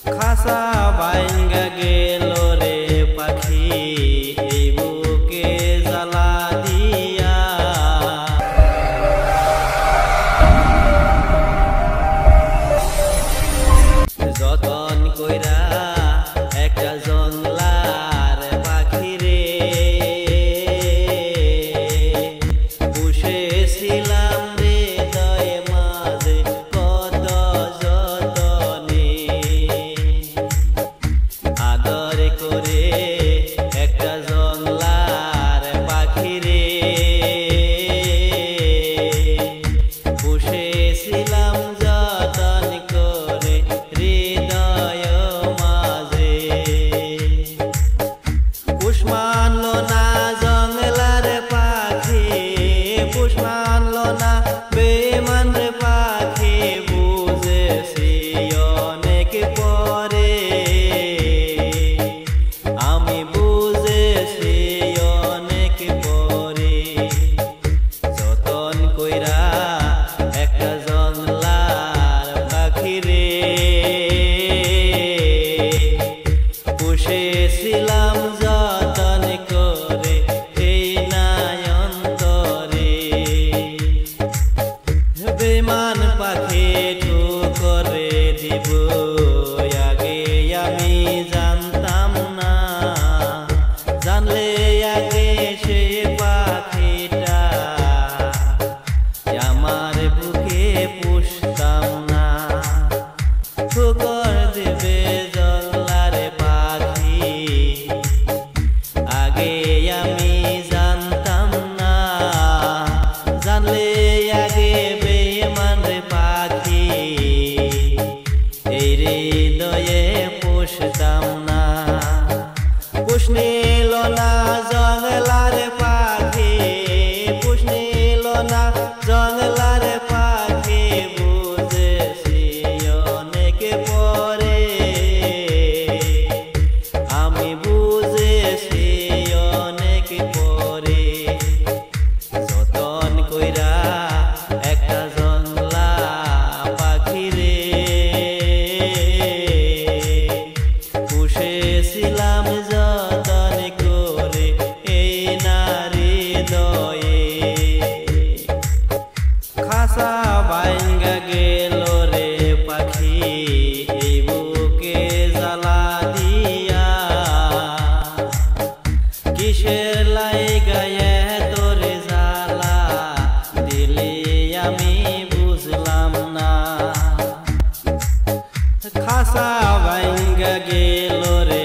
খাসা বাইঙ্গা গেল রে পাখি এই বুকে জ্বালা দিয়া। যতন কইরা একটা জংলার পাখি রে পুষেছিলাম রে হৃদয়ে মাঝে কত যতনে আদর করে একটা জংলার পাখি রে পুষেছিলাম যতন করে হৃদয় মাঝে। পুষ মানল না জংলার পাখি, পুষ মানল না বেমান রে পাখি, বুঝেছি অনেক পরে আমি বুঝেছি অনেক পরে। যতন কইরা একটা জংলার পাখি রে পুষেছিলাম যতন করে এই নায়ন্তরে। বেমান পাখি ঠুকরে দিব আগে আমি জানতাম না, জানলে আগে সে পাখিটা আমার বুকে পুষতাম না। ঠুকর দেবে জংলার পাখি আগে আমি জানতাম না, জানলে আগে বেমান রে পাখি এই হৃদয়ে পুষতাম না। পুষ নিল না জংলার পাখি, পুষ নিল না জংলার পাখি, বুঝেছি অনেক পরে আমি বুঝেছি অনেক পরে। যতন কইরা একটা জংলা পাখি রে পুষেছিলাম যতন করে এই নারী হৃদয়ে। খাসা বাইঙ্গা গেল রে পাখি এই বুকে জ্বালা দিয়া। কিসের লাইগায় তোরে জ্বালা দিলে আমি বুঝলাম না। খাসা বাইঙ্গা গেল রে